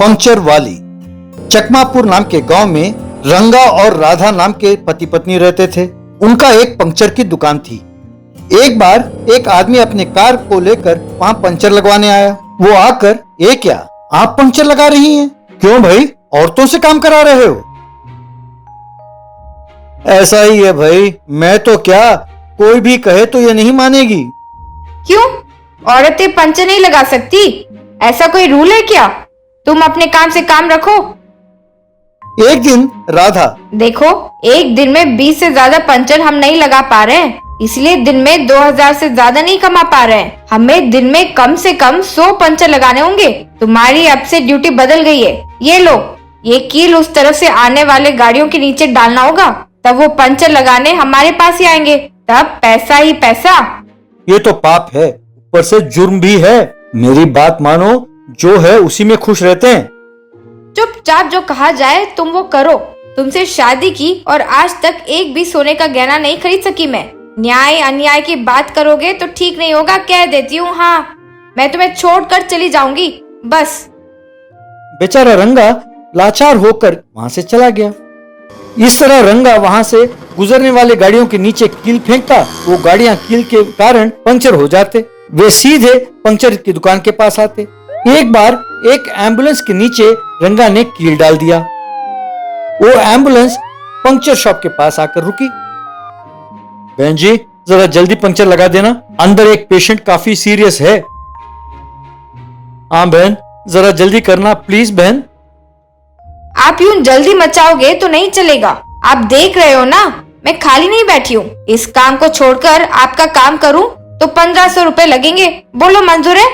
Puncture वाली। चकमापुर नाम के गांव में रंगा और राधा नाम के पति पत्नी रहते थे। उनका एक पंक्चर की दुकान थी। एक बार एक आदमी अपने कार को लेकर वहां पंक्चर लगवाने आया। वो आकर, ये क्या, आप पंक्चर लगा रही हैं? क्यों भाई, औरतों से काम करा रहे हो? ऐसा ही है भाई, मैं तो क्या, कोई भी कहे तो ये नहीं मानेगी। क्यों, औरतें पंक्चर नहीं लगा सकती? ऐसा कोई रूल है क्या? तुम अपने काम से काम रखो। एक दिन राधा, देखो, एक दिन में 20 से ज्यादा पंक्चर हम नहीं लगा पा रहे हैं, इसलिए दिन में 2000 से ज्यादा नहीं कमा पा रहे हैं। हमें दिन में कम से कम 100 पंक्चर लगाने होंगे। तुम्हारी अब से ड्यूटी बदल गई है। ये लो, ये कील उस तरफ से आने वाले गाड़ियों के नीचे डालना होगा, तब वो पंक्चर लगाने हमारे पास ही आएंगे, तब पैसा ही पैसा। ये तो पाप है, ऊपर से जुर्म भी है। मेरी बात मानो, जो है उसी में खुश रहते हैं। चुपचाप जो कहा जाए तुम वो करो। तुमसे शादी की और आज तक एक भी सोने का गहना नहीं खरीद सकी मैं। न्याय अन्याय की बात करोगे तो ठीक नहीं होगा, कह देती हूँ। हाँ, मैं तुम्हें छोड़कर चली जाऊंगी, बस। बेचारा रंगा लाचार होकर वहां से चला गया। इस तरह रंगा वहां से गुजरने वाले गाड़ियों के नीचे कील फेंकता। वो गाड़ियां कील के कारण पंक्चर हो जाते। वे सीधे पंक्चर की दुकान के पास आते। एक बार एक एम्बुलेंस के नीचे रंगा ने कील डाल दिया। वो एम्बुलेंस पंक्चर शॉप के पास आकर रुकी। बहन जी, जरा जल्दी पंक्चर लगा देना, अंदर एक पेशेंट काफी सीरियस है। हाँ बहन, जरा जल्दी करना प्लीज बहन। आप यूं जल्दी मचाओगे तो नहीं चलेगा। आप देख रहे हो ना, मैं खाली नहीं बैठी हूँ। इस काम को छोड़कर आपका काम करूँ तो 1500 रुपए लगेंगे। बोलो, मंजूर है?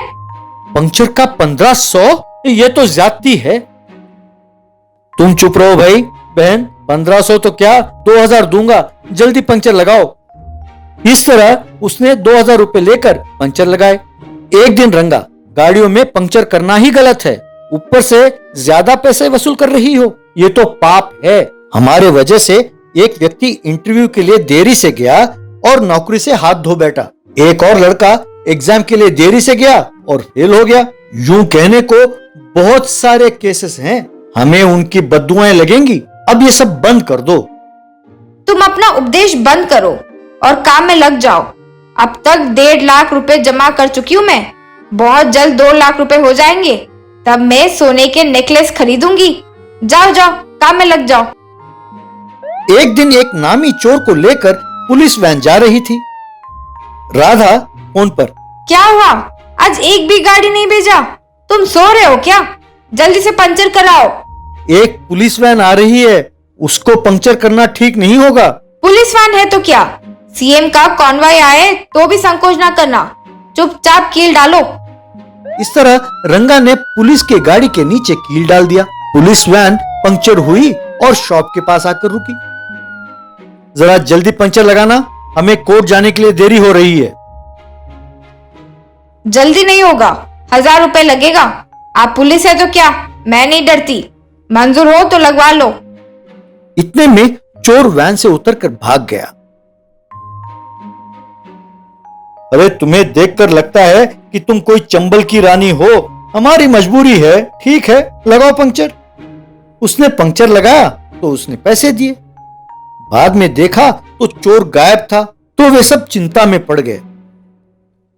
पंक्चर का 1500? ये तो ज्यादती है। तुम चुप रहो भाई। बहन, 1500 तो क्या, 2000 दूंगा, जल्दी पंक्चर लगाओ। इस तरह उसने 2000 रुपए लेकर पंक्चर लगाए। एक दिन रंगा, गाड़ियों में पंक्चर करना ही गलत है, ऊपर से ज्यादा पैसे वसूल कर रही हो, ये तो पाप है। हमारे वजह से एक व्यक्ति इंटरव्यू के लिए देरी से गया और नौकरी से हाथ धो बैठा। एक और लड़का एग्जाम के लिए देरी से गया और फेल हो गया। यूं कहने को बहुत सारे केसेस हैं, हमें उनकी बद्दुआएं लगेंगी। अब ये सब बंद कर दो। तुम अपना उपदेश बंद करो और काम में लग जाओ। अब तक 1.5 लाख रुपए जमा कर चुकी हूँ मैं। बहुत जल्द 2 लाख रुपए हो जाएंगे, तब मैं सोने के नेकलेस खरीदूंगी। जाओ जाओ, काम में लग जाओ। एक दिन एक नामी चोर को लेकर पुलिस वैन जा रही थी। राधा फोन पर, क्या हुआ, आज एक भी गाड़ी नहीं भेजा? तुम सो रहे हो क्या? जल्दी से पंचर कराओ। एक पुलिस वैन आ रही है, उसको पंक्चर करना ठीक नहीं होगा। पुलिस वैन है तो क्या, सीएम का कॉन्वॉय आए तो भी संकोच ना करना। चुपचाप कील डालो। इस तरह रंगा ने पुलिस के गाड़ी के नीचे कील डाल दिया। पुलिस वैन पंक्चर हुई और शॉप के पास आकर रुकी। जरा जल्दी पंक्चर लगाना, हमें कोर्ट जाने के लिए देरी हो रही है। जल्दी नहीं होगा, 1000 रुपए लगेगा। आप पुलिस है तो क्या, मैं नहीं डरती। मंजूर हो तो लगवा लो। इतने में चोर वैन से उतरकर भाग गया। अरे तुम्हें देखकर लगता है कि तुम कोई चंबल की रानी हो। हमारी मजबूरी है, ठीक है, लगाओ पंक्चर। उसने पंक्चर लगाया तो उसने पैसे दिए। बाद में देखा तो चोर गायब था, तो वे सब चिंता में पड़ गए।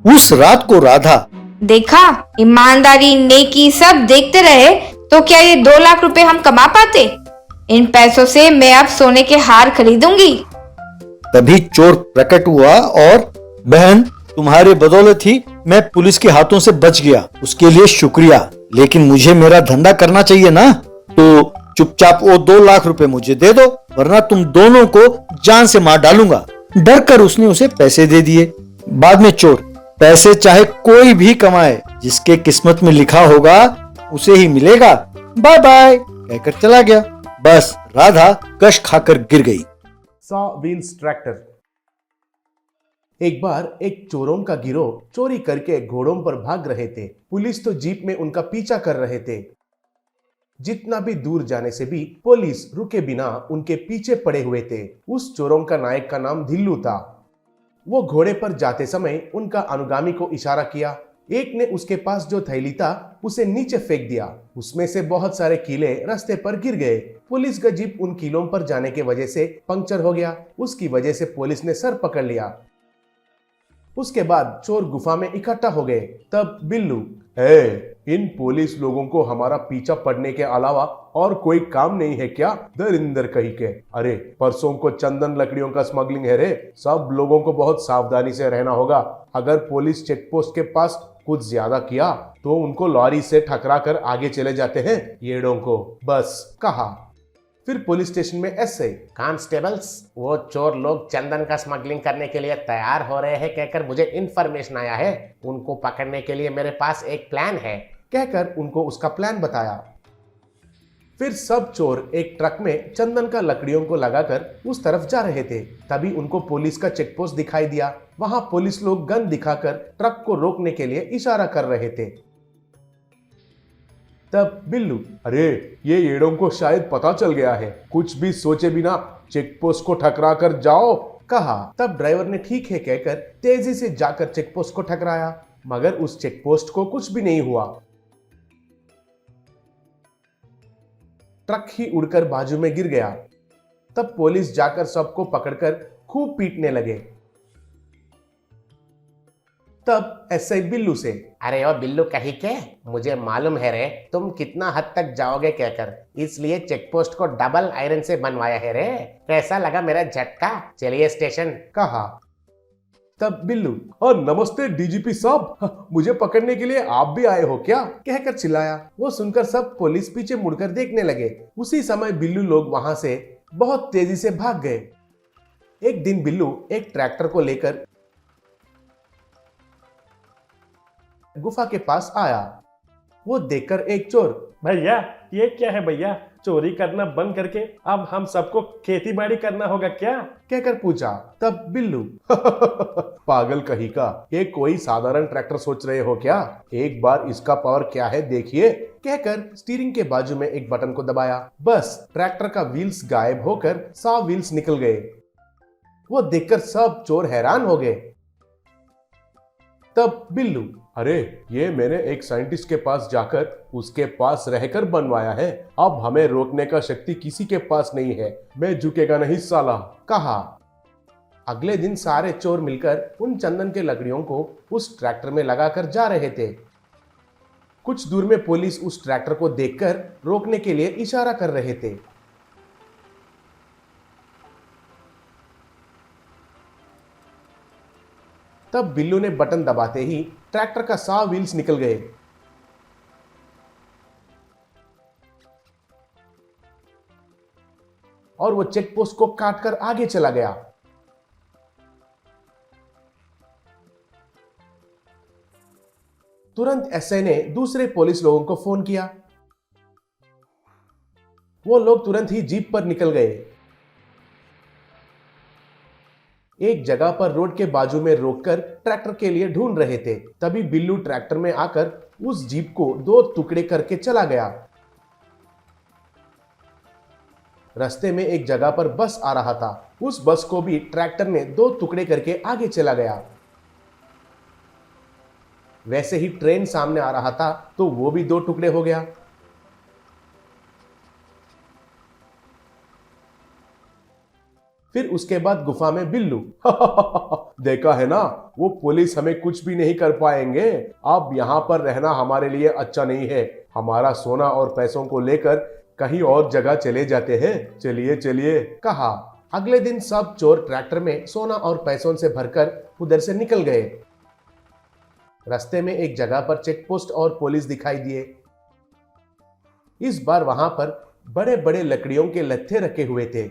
उस रात को राधा, देखा, ईमानदारी नेकी सब देखते रहे तो क्या ये 2 लाख रुपए हम कमा पाते? इन पैसों से मैं अब सोने के हार खरीदूंगी। तभी चोर प्रकट हुआ और, बहन, तुम्हारे बदौलत ही मैं पुलिस के हाथों से बच गया, उसके लिए शुक्रिया। लेकिन मुझे मेरा धंधा करना चाहिए ना, तो चुपचाप वो 2 लाख रुपए मुझे दे दो, वरना तुम दोनों को जान से मार डालूंगा। डर कर उसने उसे पैसे दे दिए। बाद में चोर, पैसे चाहे कोई भी कमाए, जिसके किस्मत में लिखा होगा उसे ही मिलेगा, बाय बाय कहकर चला गया। बस राधा कश खाकर गिर गई। Saw wheels tractor. एक बार एक चोरों का गिरोह चोरी करके घोड़ों पर भाग रहे थे। पुलिस तो जीप में उनका पीछा कर रहे थे। जितना भी दूर जाने से भी पुलिस रुके बिना उनके पीछे पड़े हुए थे। उस चोरों का नायक का नाम धिल्लू था। वो घोड़े पर जाते समय उनका अनुगामी को इशारा किया, एक ने उसके पास जो थैली था उसे नीचे फेंक दिया। उसमें से बहुत सारे कीले रास्ते पर गिर गए। पुलिस का जीप उन कीलों पर जाने की वजह से पंक्चर हो गया। उसकी वजह से पुलिस ने सर पकड़ लिया। उसके बाद चोर गुफा में इकट्ठा हो गए। तब बिल्लू, इन पुलिस लोगों को हमारा पीछा पड़ने के अलावा और कोई काम नहीं है क्या? दरिंदर कहीं के। अरे परसों को चंदन लकड़ियों का स्मगलिंग है रे। सब लोगों को बहुत सावधानी से रहना होगा। अगर पुलिस चेक पोस्ट के पास कुछ ज्यादा किया तो उनको लॉरी से टकरा कर आगे चले जाते हैं येड़ों को, बस कहा। फिर पुलिस स्टेशन में एसआई, कांस्टेबल्स, वो चोर लोग चंदन का स्मगलिंग करने के लिए तैयार हो रहे हैं कहकर मुझे इन्फॉर्मेशन आया है। उनको पकड़ने के लिए मेरे पास एक प्लान है, कहकर उनको उसका प्लान बताया। फिर सब चोर एक ट्रक में चंदन का लकड़ियों को लगाकर उस तरफ जा रहे थे। तभी उनको पुलिस का चेक पोस्ट दिखाई दिया। वहां पुलिस लोग गन दिखाकर ट्रक को रोकने के लिए इशारा कर रहे थे। तब बिल्लू, अरे ये येड़ों को शायद पता चल गया है, कुछ भी सोचे बिना चेक पोस्ट को ठकरा कर जाओ, कहा। तब ड्राइवर ने ठीक है कहकर तेजी से जाकर चेक पोस्ट को ठकराया, मगर उस चेक पोस्ट को कुछ भी नहीं हुआ। ट्रक ही उड़कर बाजू में गिर गया। तब पुलिस जाकर सबको पकड़कर खूब पीटने लगे। तब एसआई बिल्लू से, अरे ओ बिल्लू कहीं के, मुझे मालूम है रे तुम कितना हद तक जाओगे कहकर, इसलिए चेक पोस्ट को डबल आयरन से बनवाया है रे। कैसा लगा मेरा झटका? चलिए स्टेशन, कहा। तब बिल्लू, और नमस्ते डीजीपी साहब, मुझे पकड़ने के लिए आप भी आए हो क्या? कहकर चिल्लाया। वो सुनकर सब पुलिस पीछे मुड़कर देखने लगे। उसी समय बिल्लू लोग वहां से बहुत तेजी से भाग गए। एक दिन बिल्लू एक ट्रैक्टर को लेकर गुफा के पास आया। वो देखकर एक चोर, भैया ये क्या है भैया, चोरी करना बंद करके अब हम सबको खेती बाड़ी करना होगा क्या? कहकर पूछा। तब बिल्लू, पागल कहीं का, ये कोई साधारण ट्रैक्टर सोच रहे हो क्या? एक बार इसका पावर क्या है देखिए, कहकर स्टीयरिंग के बाजू में एक बटन को दबाया। बस ट्रैक्टर का व्हील्स गायब होकर 100 व्हील्स निकल गए। वो देखकर सब चोर हैरान हो गए। तब बिल्लू, अरे ये मैंने एक साइंटिस्ट के पास जाकर उसके पास रहकर बनवाया है। अब हमें रोकने का शक्ति किसी के पास नहीं है, मैं झुकेगा नहीं साला, कहा। अगले दिन सारे चोर मिलकर उन चंदन के लकड़ियों को उस ट्रैक्टर में लगाकर जा रहे थे। कुछ दूर में पुलिस उस ट्रैक्टर को देखकर रोकने के लिए इशारा कर रहे थे। तब बिल्लू ने बटन दबाते ही ट्रैक्टर का 100 व्हील्स निकल गए। और वो चेक पोस्ट को काटकर आगे चला गया। तुरंत एसआई ने दूसरे पुलिस लोगों को फोन किया। वो लोग तुरंत ही जीप पर निकल गए। एक जगह पर रोड के बाजू में रोककर ट्रैक्टर के लिए ढूंढ रहे थे। तभी बिल्लू ट्रैक्टर में आकर उस जीप को 2 टुकड़े करके चला गया। रास्ते में एक जगह पर बस आ रहा था। उस बस को भी ट्रैक्टर ने 2 टुकड़े करके आगे चला गया। वैसे ही ट्रेन सामने आ रहा था तो वो भी 2 टुकड़े हो गया। फिर उसके बाद गुफा में बिल्लू, देखा है ना, वो पुलिस हमें कुछ भी नहीं कर पाएंगे। अब यहाँ पर रहना हमारे लिए अच्छा नहीं है। हमारा सोना और पैसों को लेकर कहीं और जगह चले जाते हैं। चलिए चलिए, कहा। अगले दिन सब चोर ट्रैक्टर में सोना और पैसों से भरकर उधर से निकल गए। रास्ते में एक जगह पर चेक पोस्ट और पुलिस दिखाई दिए। इस बार वहां पर बड़े बड़े लकड़ियों के लत्थे रखे हुए थे।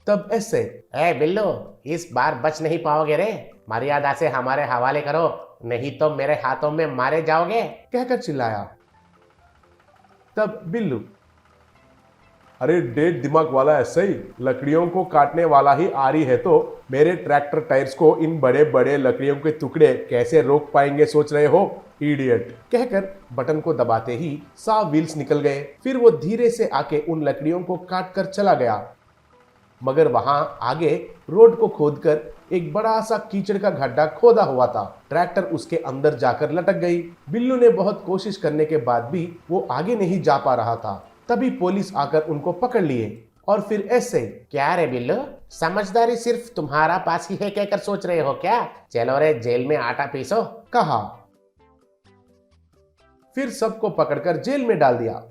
तब ऐसे, ए बिल्लू, इस बार बच नहीं पाओगे रे, मर्यादा से हमारे हवाले करो, नहीं तो मेरे हाथों में मारे जाओगे, कहकर चिल्लाया। तब बिल्लू, अरे डेढ़ दिमाग वाला ऐसे ही, लकड़ियों को काटने वाला ही आरी है तो मेरे ट्रैक्टर टायर्स को इन बड़े बड़े लकड़ियों के टुकड़े कैसे रोक पाएंगे सोच रहे हो, इडियट, कहकर बटन को दबाते ही 100 व्हील्स निकल गए। फिर वो धीरे से आके उन लकड़ियों को काट कर चला गया, मगर वहां आगे रोड को खोदकर एक बड़ा सा कीचड़ का गड्ढा खोदा हुआ था। ट्रैक्टर उसके अंदर जाकर लटक गई। बिल्लू ने बहुत कोशिश करने के बाद भी वो आगे नहीं जा पा रहा था। तभी पुलिस आकर उनको पकड़ लिए और फिर ऐसे। क्या रे बिल्लू, समझदारी सिर्फ तुम्हारा पास ही है कहकर सोच रहे हो क्या? चलो रे जेल में आटा पीसो। कहा। फिर सबको पकड़कर जेल में डाल दिया।